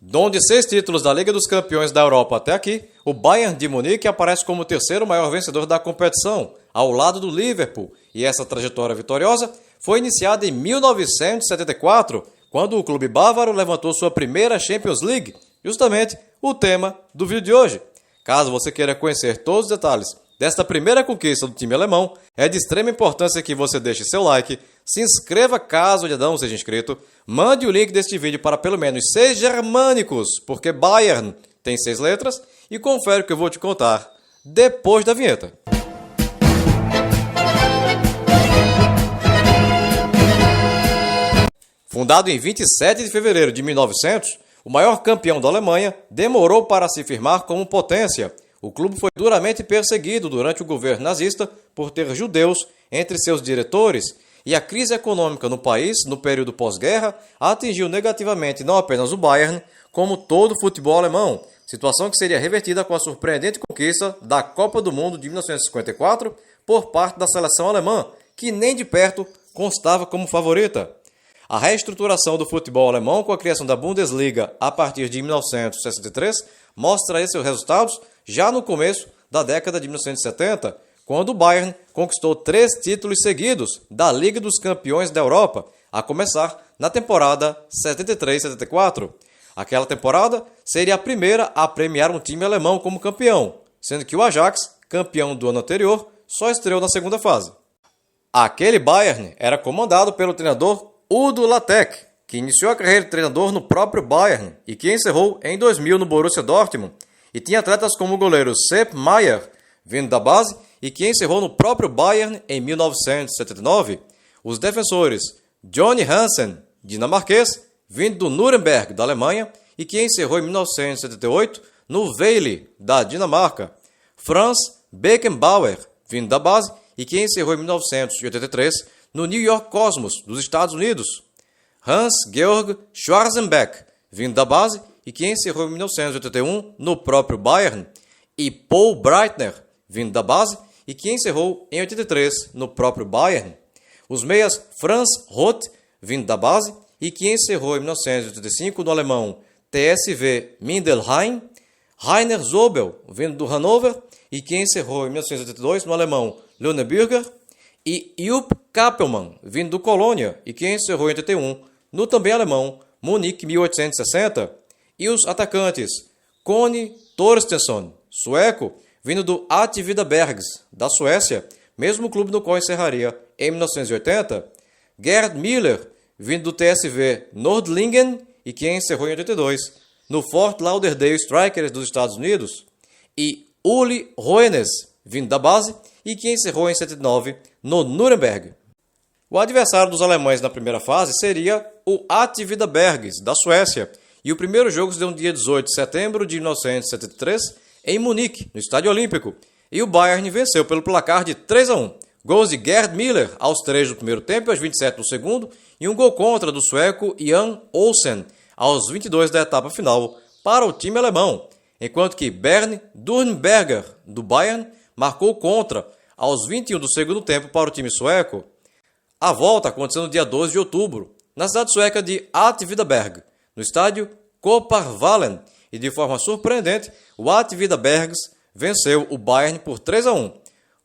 Dono de 6 títulos da Liga dos Campeões da Europa até aqui, o Bayern de Munique aparece como o terceiro maior vencedor da competição, ao lado do Liverpool, e essa trajetória vitoriosa foi iniciada em 1974, quando o clube bávaro levantou sua primeira Champions League, justamente o tema do vídeo de hoje. Caso você queira conhecer todos os detalhes desta primeira conquista do time alemão, é de extrema importância que você deixe seu like, se inscreva caso ainda não seja inscrito, mande o link deste vídeo para pelo menos 6 germânicos, porque Bayern tem 6 letras, e confere o que eu vou te contar depois da vinheta. Fundado em 27 de fevereiro de 1900, o maior campeão da Alemanha demorou para se firmar como potência. O clube foi duramente perseguido durante o governo nazista por ter judeus entre seus diretores, e a crise econômica no país, no período pós-guerra, atingiu negativamente não apenas o Bayern, como todo o futebol alemão, situação que seria revertida com a surpreendente conquista da Copa do Mundo de 1954 por parte da seleção alemã, que nem de perto constava como favorita. A reestruturação do futebol alemão com a criação da Bundesliga a partir de 1963 mostra esses resultados já no começo da década de 1970, quando o Bayern conquistou 3 títulos seguidos da Liga dos Campeões da Europa, a começar na temporada 73-74. Aquela temporada seria a primeira a premiar um time alemão como campeão, sendo que o Ajax, campeão do ano anterior, só estreou na segunda fase. Aquele Bayern era comandado pelo treinador Udo Lattek, que iniciou a carreira de treinador no próprio Bayern e que encerrou em 2000 no Borussia Dortmund, e tinha atletas como o goleiro Sepp Maier, vindo da base, e que encerrou no próprio Bayern em 1979. Os defensores Johnny Hansen, dinamarquês, vindo do Nuremberg, da Alemanha, e que encerrou em 1978 no Vejle, da Dinamarca. Franz Beckenbauer, vindo da base, e que encerrou em 1983 no New York Cosmos, dos Estados Unidos. Hans-Georg Schwarzenbeck, vindo da base, e que encerrou em 1981 no próprio Bayern. E Paul Breitner, vindo da base, e que encerrou em 83 no próprio Bayern. Os meias Franz Roth, vindo da base, e que encerrou em 1985 no alemão TSV Mindelheim. Rainer Zobel, vindo do Hannover, e que encerrou em 1982 no alemão Lüneburger. E Jupp Kappelmann, vindo do Colônia, e que encerrou em 81 no também alemão Munique 1860. E os atacantes Conny Torstensson, sueco, vindo do Ativida Bergs, da Suécia, mesmo clube no qual encerraria em 1980. Gerd Müller, vindo do TSV Nordlingen, e que encerrou em 82 no Fort Lauderdale Strikers dos Estados Unidos. E Uli Hoeneß, vindo da base, e que encerrou em 79 no Nuremberg. O adversário dos alemães na primeira fase seria o Ativida Bergs, da Suécia, e o primeiro jogo se deu no dia 18 de setembro de 1973, em Munique, no Estádio Olímpico, e o Bayern venceu pelo placar de 3-1. Gols de Gerd Müller aos 3 do primeiro tempo e aos 27 do segundo, e um gol contra do sueco Jan Olsen aos 22 da etapa final para o time alemão, enquanto que Bernd Durnberger, do Bayern, marcou contra aos 21 do segundo tempo para o time sueco. A volta aconteceu no dia 12 de outubro, na cidade sueca de Ativida Berg, no estádio Kopparvallen, e de forma surpreendente, o Ativida Bergs venceu o Bayern por 3-1.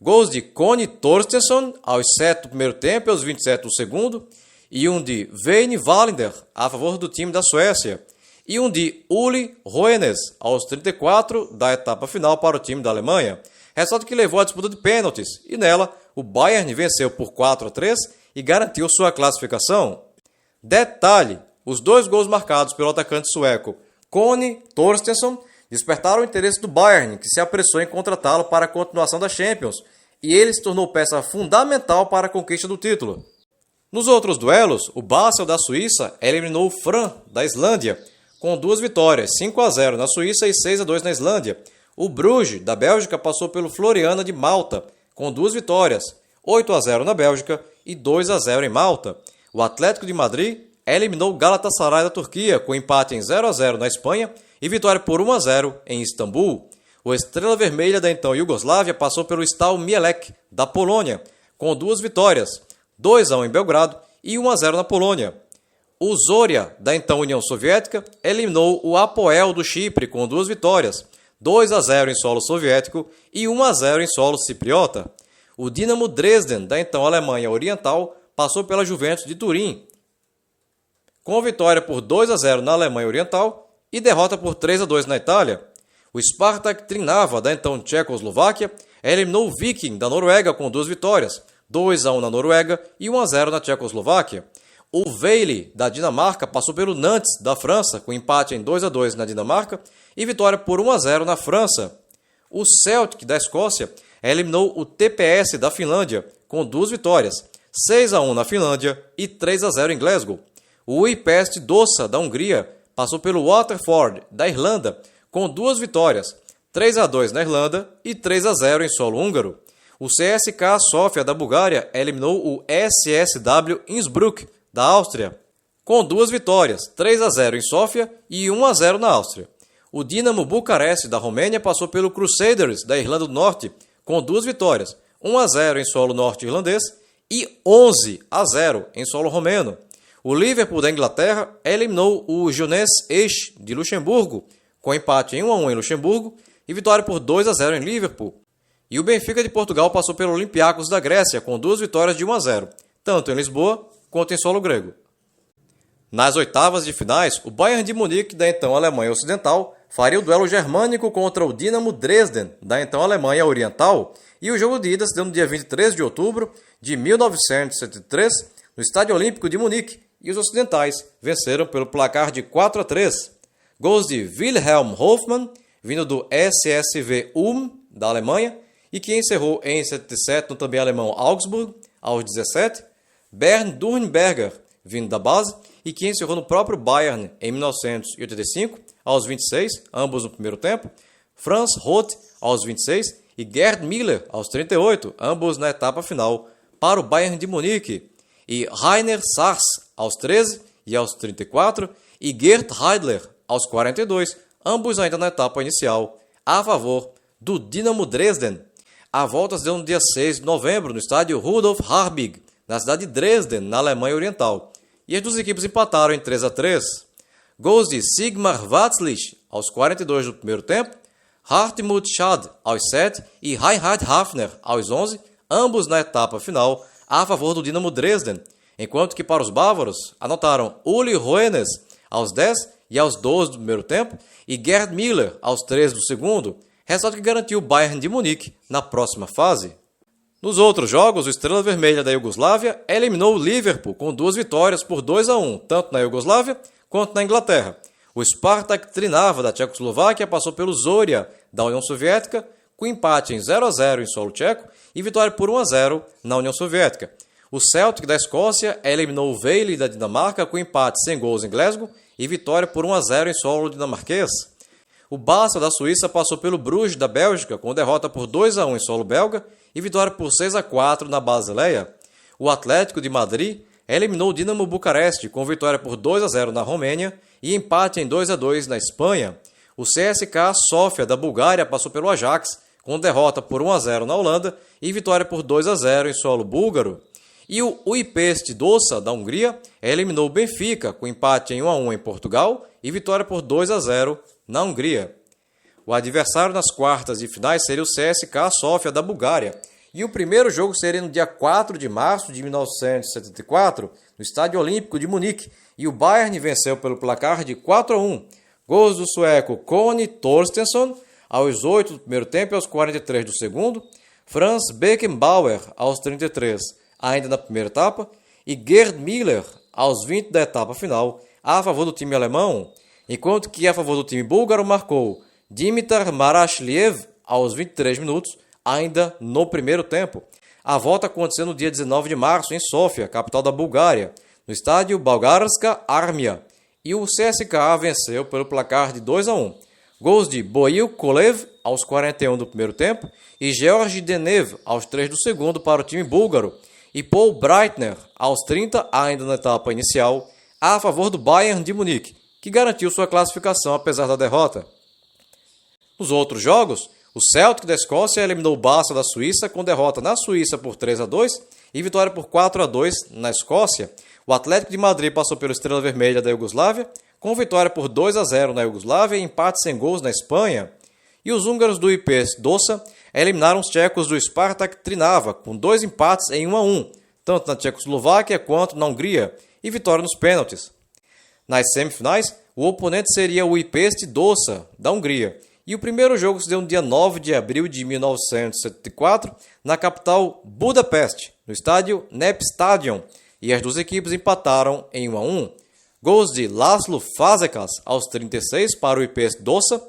Gols de Conny Torstensson aos 7 do primeiro tempo e aos 27 do segundo, e um de Veine Wallander a favor do time da Suécia, e um de Uli Hoeneß aos 34 da etapa final para o time da Alemanha. Resultado que levou à disputa de pênaltis, e nela o Bayern venceu por 4-3 e garantiu sua classificação. Detalhe: os 2 gols marcados pelo atacante sueco Conny Torstensson despertaram o interesse do Bayern, que se apressou em contratá-lo para a continuação da Champions, e ele se tornou peça fundamental para a conquista do título. Nos outros duelos, o Basel da Suíça eliminou o Fram da Islândia, com 2 vitórias, 5-0 na Suíça e 6-2 na Islândia. O Bruges da Bélgica passou pelo Floriana de Malta, com 2 vitórias, 8-0 na Bélgica e 2-0 em Malta. O Atlético de Madrid eliminou o Galatasaray da Turquia, com empate em 0-0 na Espanha e vitória por 1-0 em Istambul. O Estrela Vermelha da então Iugoslávia passou pelo Stal Mielec da Polônia, com 2 vitórias, 2-1 em Belgrado e 1-0 na Polônia. O Zorya, da então União Soviética, eliminou o Apoel do Chipre com 2 vitórias, 2-0 em solo soviético e 1-0 em solo cipriota. O Dinamo Dresden, da então Alemanha Oriental, passou pela Juventus de Turim, com vitória por 2-0 na Alemanha Oriental e derrota por 3-2 na Itália. O Spartak Trnava, da então Tchecoslováquia, eliminou o Viking, da Noruega, com 2 vitórias, 2-1 na Noruega e 1-0 na Tchecoslováquia. O Vejle, da Dinamarca, passou pelo Nantes, da França, com empate em 2-2 na Dinamarca e vitória por 1-0 na França. O Celtic, da Escócia, eliminou o TPS, da Finlândia, com 2 vitórias, 6-1 na Finlândia e 3-0 em Glasgow. O Újpest Dósa, da Hungria, passou pelo Waterford, da Irlanda, com 2 vitórias, 3-2 na Irlanda e 3-0 em solo húngaro. O CSKA Sofia, da Bulgária, eliminou o SSW Innsbruck, da Áustria, com 2 vitórias, 3-0 em Sófia e 1-0 na Áustria. O Dinamo Bucareste, da Romênia, passou pelo Crusaders, da Irlanda do Norte, com 2 vitórias, 1-0 em solo norte-irlandês e 11-0 em solo romeno. O Liverpool, da Inglaterra, eliminou o Jeunesse Esch, de Luxemburgo, com empate em 1-1 em Luxemburgo e vitória por 2-0 em Liverpool. E o Benfica de Portugal passou pelo Olympiacos da Grécia, com 2 vitórias de 1-0, tanto em Lisboa quanto em solo grego. Nas oitavas de finais, o Bayern de Munique, da então Alemanha Ocidental, faria o duelo germânico contra o Dinamo Dresden, da então Alemanha Oriental, e o jogo de ida se deu no dia 23 de outubro de 1973, no Estádio Olímpico de Munique, e os ocidentais venceram pelo placar de 4-3. Gols de Wilhelm Hofmann, vindo do SSV Ulm, da Alemanha, e que encerrou em 77 no também alemão Augsburg, aos 17. Bernd Durnberger, vindo da base, e que encerrou no próprio Bayern em 1985, aos 26, ambos no primeiro tempo. Franz Roth, aos 26, e Gerd Müller, aos 38, ambos na etapa final, para o Bayern de Munique. E Rainer Sachs, aos 13 e aos 34, e Gerd Heidler, aos 42, ambos ainda na etapa inicial, a favor do Dinamo Dresden. A volta se deu no dia 6 de novembro, no estádio Rudolf Harbig, na cidade de Dresden, na Alemanha Oriental. E as duas equipes empataram em 3-3. Gols de Sigmar Watzlich, aos 42 do primeiro tempo, Hartmut Schad, aos 7 e Reinhard Hafner, aos 11, ambos na etapa final, a favor do Dinamo Dresden, enquanto que para os bávaros anotaram Uli Hoeneß, aos 10 e aos 12 do primeiro tempo, e Gerd Müller, aos 13 do segundo, resultado que garantiu o Bayern de Munique na próxima fase. Nos outros jogos, o Estrela Vermelha da Iugoslávia eliminou o Liverpool com 2 vitórias por 2-1, tanto na Iugoslávia quanto na Inglaterra. O Spartak Trnava da Tchecoslováquia passou pelo Zorya da União Soviética, com empate em 0-0 em solo tcheco e vitória por 1-0 na União Soviética. O Celtic da Escócia eliminou o Vejle da Dinamarca com empate sem gols em Glasgow e vitória por 1-0 em solo dinamarquês. O Barça da Suíça passou pelo Bruges da Bélgica com derrota por 2-1 em solo belga e vitória por 6-4 na Basileia. O Atlético de Madrid eliminou o Dinamo Bucareste com vitória por 2-0 na Romênia e empate em 2-2 na Espanha. O CSKA Sofia da Bulgária passou pelo Ajax com derrota por 1-0 na Holanda e vitória por 2-0 em solo búlgaro. E o Újpest Dósa da Hungria eliminou o Benfica com empate em 1-1 em Portugal e vitória por 2-0 na Hungria. O adversário nas quartas de finais seria o CSKA Sofia da Bulgária. E o primeiro jogo seria no dia 4 de março de 1974, no Estádio Olímpico de Munique, e o Bayern venceu pelo placar de 4-1. Gols do sueco Conny Torstensson, aos 8 do primeiro tempo e aos 43 do segundo, Franz Beckenbauer, aos 33, ainda na primeira etapa, e Gerd Müller, aos 20 da etapa final, a favor do time alemão, enquanto que a favor do time búlgaro marcou Dimitar Marashliev, aos 23 minutos, ainda no primeiro tempo. A volta aconteceu no dia 19 de março em Sofia, capital da Bulgária, no estádio Bulgarska Armia, e o CSKA venceu pelo placar de 2-1. Gols de Boil Kolev, aos 41 do primeiro tempo, e Georgi Denev, aos 3 do segundo para o time búlgaro, e Paul Breitner, aos 30, ainda na etapa inicial, a favor do Bayern de Munique, que garantiu sua classificação apesar da derrota. Nos outros jogos, o Celtic da Escócia eliminou o Barça da Suíça com derrota na Suíça por 3-2 e vitória por 4-2 na Escócia. O Atlético de Madrid passou pelo Estrela Vermelha da Iugoslávia, com vitória por 2-0 na Iugoslávia e empate sem gols na Espanha. E os húngaros do IPS Doça eliminaram os tchecos do Spartak Trnava, com 2 empates em 1-1, tanto na Tchecoslováquia quanto na Hungria, e vitória nos pênaltis. Nas semifinais, o oponente seria o IPS Doça, da Hungria, e o primeiro jogo se deu no dia 9 de abril de 1974, na capital Budapeste, no estádio Népstadion, e as duas equipes empataram em 1-1. Gols de László Fazekas aos 36 para o IPS Doça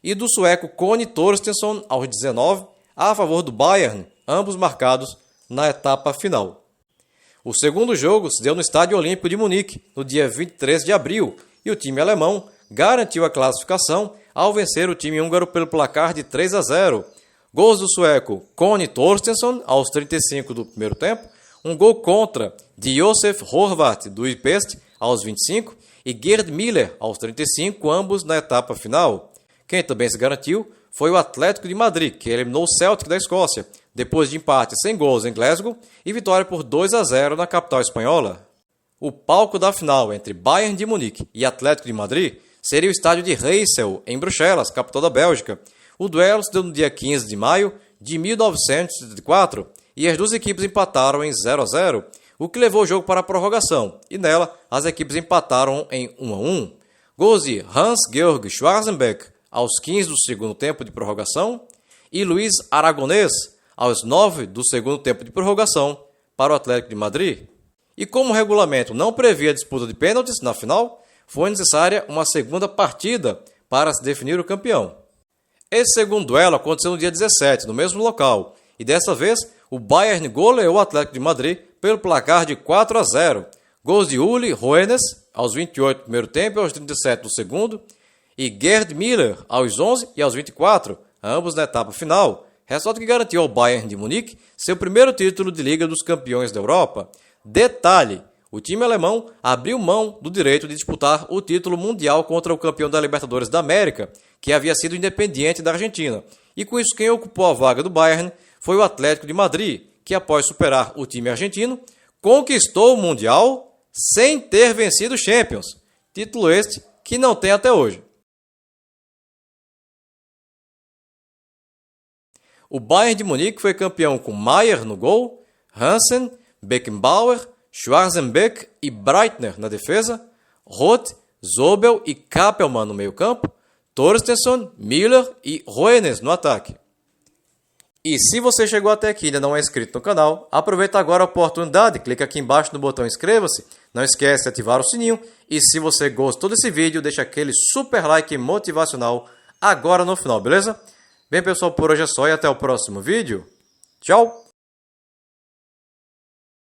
e do sueco Conny Torstensson aos 19 a favor do Bayern, ambos marcados na etapa final. O segundo jogo se deu no Estádio Olímpico de Munique, no dia 23 de abril, e o time alemão garantiu a classificação ao vencer o time húngaro pelo placar de 3-0. Gols do sueco Conny Torstensson aos 35 do primeiro tempo, um gol contra de Josef Horvath do IPS aos 25 e Gerd Müller aos 35, ambos na etapa final. Quem também se garantiu foi o Atlético de Madrid, que eliminou o Celtic da Escócia, depois de empate sem gols em Glasgow e vitória por 2-0 na capital espanhola. O palco da final entre Bayern de Munique e Atlético de Madrid seria o estádio de Heysel, em Bruxelas, capital da Bélgica. O duelo se deu no dia 15 de maio de 1974 e as duas equipes empataram em 0-0, o que levou o jogo para a prorrogação, e nela as equipes empataram em 1-1. Gols de Hans-Georg Schwarzenbeck aos 15 do segundo tempo de prorrogação e Luiz Aragonês aos 9 do segundo tempo de prorrogação para o Atlético de Madrid. E como o regulamento não previa disputa de pênaltis na final, foi necessária uma segunda partida para se definir o campeão. Esse segundo duelo aconteceu no dia 17, no mesmo local, e dessa vez o Bayern goleou o Atlético de Madrid pelo placar de 4-0. Gols de Uli Hoeneß aos 28 do primeiro tempo e aos 37 do segundo, e Gerd Müller aos 11 e aos 24, ambos na etapa final, resultado que garantiu ao Bayern de Munique seu primeiro título de Liga dos Campeões da Europa. Detalhe, o time alemão abriu mão do direito de disputar o título mundial contra o campeão da Libertadores da América, que havia sido Independiente da Argentina, e com isso quem ocupou a vaga do Bayern foi o Atlético de Madrid, que após superar o time argentino, conquistou o Mundial sem ter vencido o Champions, título este que não tem até hoje. O Bayern de Munique foi campeão com Maier no gol, Hansen, Beckenbauer, Schwarzenbeck e Breitner na defesa, Roth, Zobel e Kappelmann no meio-campo, Torstensson, Müller e Hoeneß no ataque. E se você chegou até aqui e ainda não é inscrito no canal, aproveita agora a oportunidade, clica aqui embaixo no botão inscreva-se, não esquece de ativar o sininho e se você gostou desse vídeo, deixa aquele super like motivacional agora no final, beleza? Bem pessoal, por hoje é só e até o próximo vídeo. Tchau!